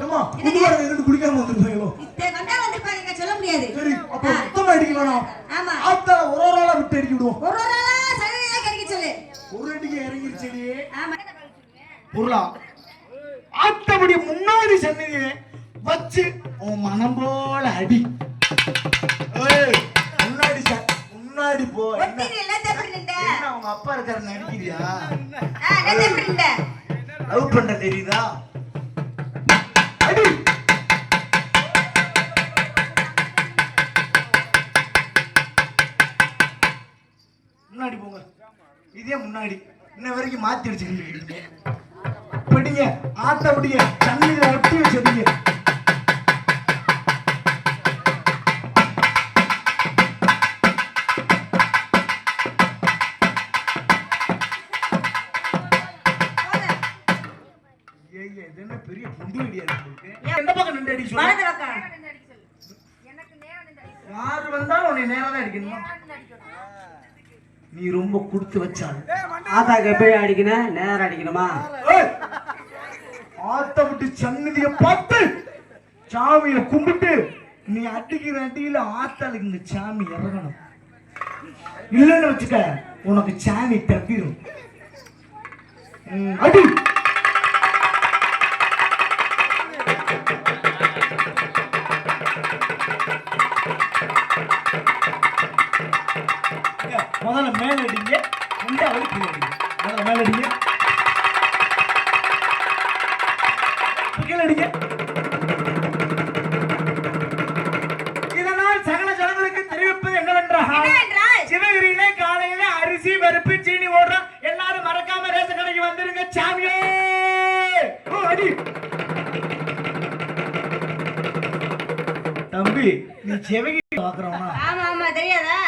ஏமா புதுவாரம் இருந்து குடிக்காம வந்துருப்பாங்களோ? வந்தா வந்துருப்பாங்க, சொல்ல முடியாது. சரி, அப்ப மொத்தமா அடிக்கலாம். ஆமா, ஆத்தா ஒரு ஒரு ஆளா விட்டு அடிக்கி விடுவோம். ஒரு ஒரு ஆளா சரியா கடிக்க சொல்லு. ஒரு அடிக்கு இறங்கிருச்சடி. ஆமா, பொருளா ஆத்தபடி முன்னாடி சன்னதியை வச்சு உன் மனம் போல அடி. முன்னாடி முன்னாடி போ. என்ன உங்க அப்பா இருக்காரு நடிக்கிறியா? லவ் பண்ண தெரியுதா? அடி. முன்னாடி போங்க. இதே முன்னாடி இன்ன வரைக்கும் மாத்தி அடிச்சுக்கிட்டு படிங்க. ஆத்த படிங்க. சன்னில ஒட்டி வச்சிருக்கீங்க. பெரிய புண்டு அடியா இருக்கு. எந்த பக்கம் நின்று அடி சொல்லு. வலது பக்கம். எனக்கு நேரா நின்று அடி. யார் வந்தாலும் உன்னை நேரா தான் அடிக்கணும். நீ ரொம்ப கொடுத்து வச்சான். ஆத்தாக்கு போய் அடிக்கணும், நேரா அடிக்கணுமா? ஆத்த விட்டு சன்னதியை பார்த்து சாமியை கும்பிட்டு நீ அடிக்கிற அடியில ஆத்தாளுக்கு இந்த சாமி இறங்கணும். இல்லைன்னு வச்சுக்க உனக்கு சாமி தப்பிடும். அடி. முதல்ல மேல அடிங்க, ரெண்டாவது கீழே அடிங்க. முதல்ல மேல அடிங்க, கீழே அடிங்க. இதனால் சகல ஜனங்களுக்கு தெரிவிப்பது என்னவென்றால், சிவகிரியிலே காலையில அரிசி பருப்பு சீனி ஓடுறோம். எல்லாரும் மறக்காம ரேஷன் கடைக்கு வந்துருங்க. சாமியே அடி. தம்பி நீ சிவகிரி பாக்குறவனா? ஆமா ஆமா, தெரியாதா?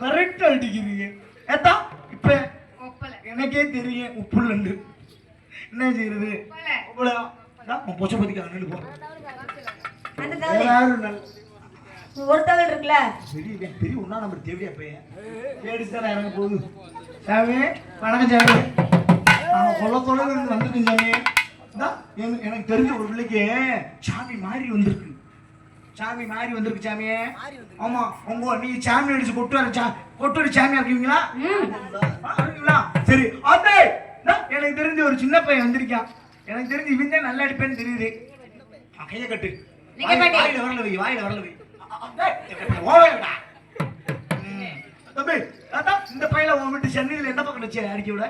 கரெக்டா அடிக்கிறீங்க. ஏத்தா இப்ப எனக்கே தெரியும் உப்புலண்டு என்ன செய்யறது. பொச்ச பத்திக்க அண்ணு போ. ஒரு தவள் இருக்குல்ல, பெரிய பெரிய ஒன்னா நம்பர் தேவையா பையன் ஏடிச்சுதான் இறங்க போகுது. சாமி வணக்கம் சாமி. அவன் கொல்லத்தோட வந்துருக்கு சாமி. எனக்கு தெரிஞ்ச ஒரு பிள்ளைக்கு சாமி மாறி வந்திருக்கு. சாமி மாறி வந்திருக்கு சாமியே. ஆமா, உங்க நீ சாமி அடிச்சு கொட்டுவர சாமியா இருக்கீங்களா? சரி, அதே எனக்கு தெரிஞ்ச ஒரு சின்ன பையன் வந்திருக்கான். எனக்கு தெரிஞ்சு இவன் தான் நல்லா அடிப்பேன்னு தெரியுது. கையை கட்டு. வாயில வரல வை, வாயில வரல வை. தம்பி இந்த பையல உன் வீட்டு சென்னையில என்ன பக்கம் வச்சு அடிக்க விட?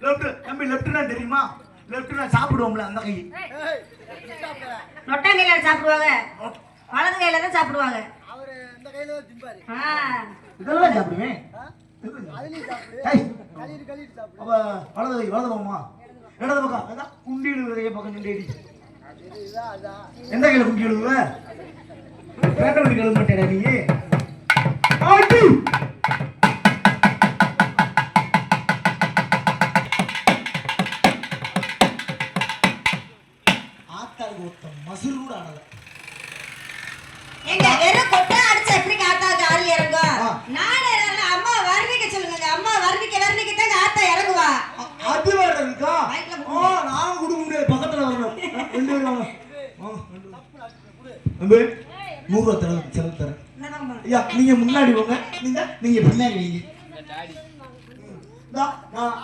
லெப்ட். தம்பி லெப்ட்னா தெரியுமா? லெப்ட்னா சாப்பிடுவோம்ல அந்த கை. நொட்டாங்கையில சாப்பிடுவாங்க, வலது கையில தான் சாப்பிடுவாங்க. அவரு இந்த கையில தான் திம்பாரு. இதெல்லாம் சாப்பிடுவேன். அப்ப வலது கை வலது பக்கமா இடது பக்கம்? அதான் குண்டி இழுவுறதைய பக்கம் நின்று அடி. எந்த கையில குண்டி இழுவுவ? பேட்டை வண்டி கழுவ மாட்டேடா நீ. நீங்க முன்னாடி போங்க, நீங்க பின்னாடி வைங்க.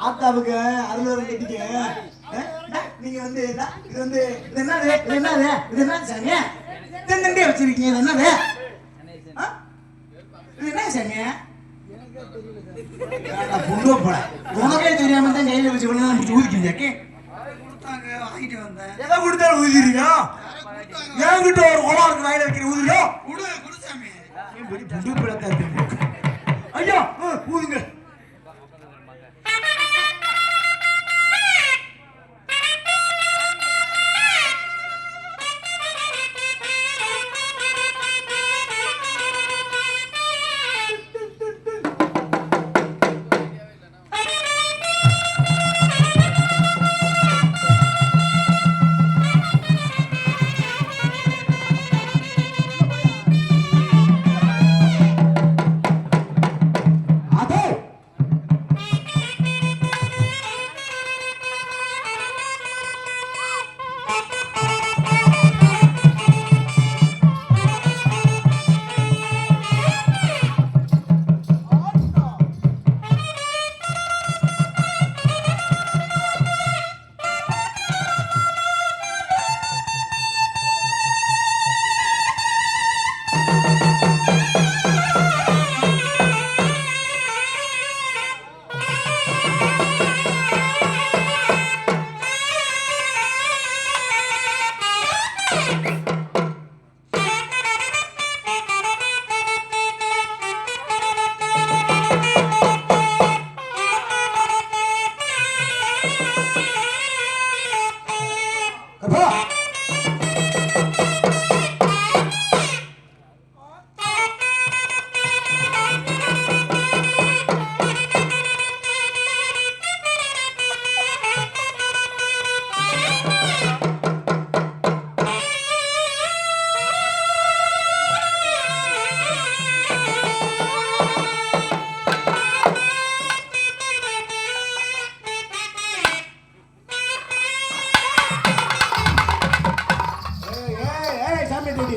ஆத்தாவுக்கு அருள் கட்டிக்க. நீங்க வந்து இது வந்து என்னது இது என்ன சாமி தண்டே வச்சிருக்கீங்க? இது என்னது? இது என்ன சாமி? உனக்கே தெரியாம தான் கையில வச்சு ஊதிக்கிங்க. வாங்கிட்டு வந்தேன். எதை கொடுத்தாலும் ஊதிடுறீங்க. என்கிட்ட ஒரு குளம் இருக்கு, வாயில வைக்கிற ஊதியோ குடுசாமி. ஐயா ஊதுங்க. போ. ஏய், ஏய், ஏய், சாமி டேடி